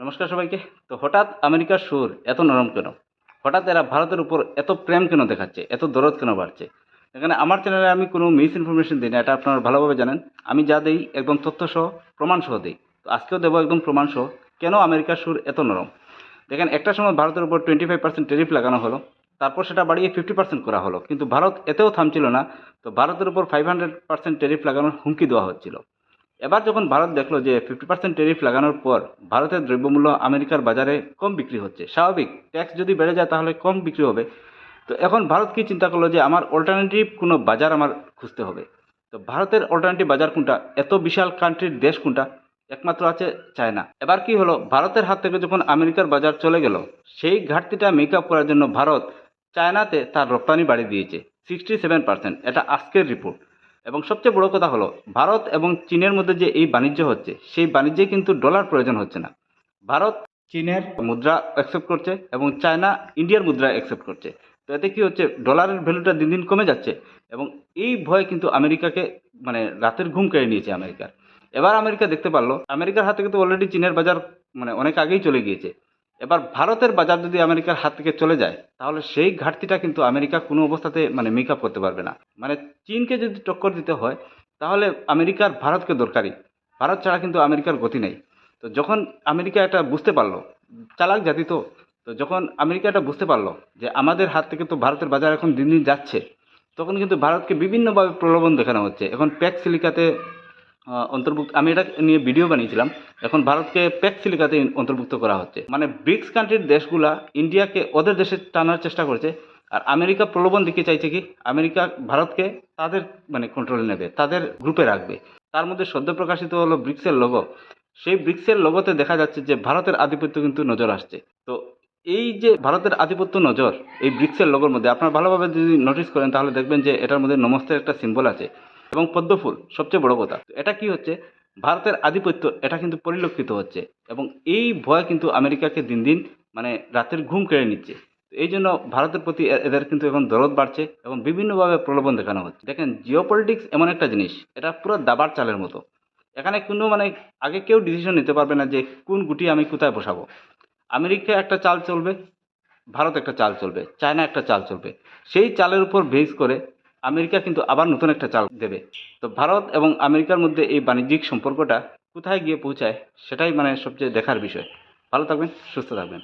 নমস্কার সবাইকে। তো হঠাৎ আমেরিকার সুর এত নরম কেন? হঠাৎ এরা ভারতের উপর এত প্রেম কেন দেখাচ্ছে? এত দরদ কেন বাড়ছে? এখানে আমার চ্যানেলে আমি কোনো মিস ইনফরমেশন দিই না, এটা আপনারা ভালোভাবে জানেন। আমি যা দেই একদম তথ্যসহ, প্রমাণসহ দেই। তো আজকেও দেবো একদম প্রমাণসহ। কেন আমেরিকার সুর এত নরম? দেখেন, একটা সময় ভারতের উপর 25% ট্যারিফ লাগানো হলো। তারপর সেটা বাড়িয়ে 50% করা হলো। কিন্তু ভারত এতেও থামছিল না। তো ভারতের উপর 500% ট্যারিফ লাগানোর হুমকি দেওয়া হচ্ছিল। এবার যখন ভারত দেখলো যে 50% ট্যারিফ লাগানোর পর ভারতের দ্রব্যমূল্য আমেরিকার বাজারে কম বিক্রি হচ্ছে, স্বাভাবিক, ট্যাক্স যদি বেড়ে যায় তাহলে কম বিক্রি হবে। তো এখন ভারত কি চিন্তা করলো যে আমার অল্টারনেটিভ কোনো বাজার আমার খুঁজতে হবে। তো ভারতের অল্টারনেটিভ বাজার কোনটা? এত বিশাল কান্ট্রির দেশ কোনটা? একমাত্র আছে চায়না। এবার কি হলো, ভারতের হাত থেকে যখন আমেরিকার বাজার চলে গেল, সেই ঘাটতিটা মেক আপ করার জন্য ভারত চায়নাতে তার রপ্তানি বাড়িয়ে দিয়েছে 67%। এটা আজকের রিপোর্ট। এবং সবচেয়ে বড় কথা হলো, ভারত এবং চীনের মধ্যে যে এই বাণিজ্য হচ্ছে, সেই বাণিজ্যে কিন্তু ডলার প্রয়োজন হচ্ছে না। ভারত চীনের মুদ্রা অ্যাকসেপ্ট করছে এবং চায়না ইন্ডিয়ার মুদ্রা অ্যাকসেপ্ট করছে। তো এতে কি হচ্ছে, ডলারের ভ্যালুটা দিন দিন কমে যাচ্ছে। এবং এই ভয় কিন্তু আমেরিকাকে, মানে রাতের ঘুম কেড়ে নিয়েছে আমেরিকার। এবার আমেরিকা দেখতে পারলো আমেরিকার হাত থেকে তো অলরেডি চীনের বাজার অনেক আগেই চলে গিয়েছে। এবার ভারতের বাজার যদি আমেরিকার হাত থেকে চলে যায়, তাহলে সেই ঘাটতিটা কিন্তু আমেরিকা কোনো অবস্থাতে মেক আপ করতে পারবে না। মানে চীনকে যদি টক্কর দিতে হয়, তাহলে আমেরিকার ভারতকে দরকারি। ভারত ছাড়া কিন্তু আমেরিকার গতি নেই। তো যখন আমেরিকা এটা বুঝতে পারলো, চালাক জাতি তো, তো যখন আমেরিকা এটা বুঝতে পারলো যে আমাদের হাত থেকে তো ভারতের বাজার এখন দিন দিন যাচ্ছে, তখন কিন্তু ভারতকে বিভিন্নভাবে প্রলোভন দেখানো হচ্ছে। এখন প্যাক সিলিকাতে অন্তর্ভুক্ত, আমি এটা নিয়ে ভিডিও বানিয়েছিলাম। এখন ভারতকে প্যাক সিলিকাতে অন্তর্ভুক্ত করা হচ্ছে। মানে ব্রিক্স কান্ট্রির দেশগুলা ইন্ডিয়াকে ওদের দেশে টানার চেষ্টা করছে। আর আমেরিকা প্রলোভন দিতে চাইছে কি, আমেরিকা ভারতকে তাদের কন্ট্রোলে নেবে, তাদের গ্রুপে রাখবে। তার মধ্যে সদ্য প্রকাশিত হলো ব্রিক্সের লোগো। সেই ব্রিক্সের লোগোতে দেখা যাচ্ছে যে ভারতের আধিপত্য কিন্তু নজর আসছে। তো এই যে ভারতের আধিপত্য নজর, এই ব্রিক্সের লোগোর মধ্যে আপনারা ভালোভাবে যদি নোটিস করেন, তাহলে দেখবেন যে এটার মধ্যে নমস্তের একটা সিম্বল আছে এবং পদ্মফুল। সবচেয়ে বড় কথা, এটা কি হচ্ছে, ভারতের আধিপত্য এটা কিন্তু পরিলক্ষিত হচ্ছে। এবং এই ভয় কিন্তু আমেরিকাকে দিন দিন রাতের ঘুম কেড়ে নিচ্ছে। এই জন্য ভারতের প্রতি এদের কিন্তু এখন দরদ বাড়ছে এবং বিভিন্নভাবে প্রলোভন দেখানো হচ্ছে। দেখেন, জিওপলিটিক্স এমন একটা জিনিস, এটা পুরো দাবার চালের মতো। এখানে কোনো আগে কেউ ডিসিশন নিতে পারবে না যে কোন গুটি আমি কোথায় বসাবো। আমেরিকা একটা চাল চলবে, ভারত একটা চাল চলবে, চায়না একটা চাল চলবে। সেই চালের উপর বেস করে আমেরিকা কিন্তু আবার নতুন একটা চাল দেবে। তো ভারত এবং আমেরিকার মধ্যে এই বাণিজ্যিক সম্পর্কটা কোথায় গিয়ে পৌঁছায়, সেটাই সবচেয়ে দেখার বিষয়। ভালো থাকবেন, সুস্থ থাকবেন।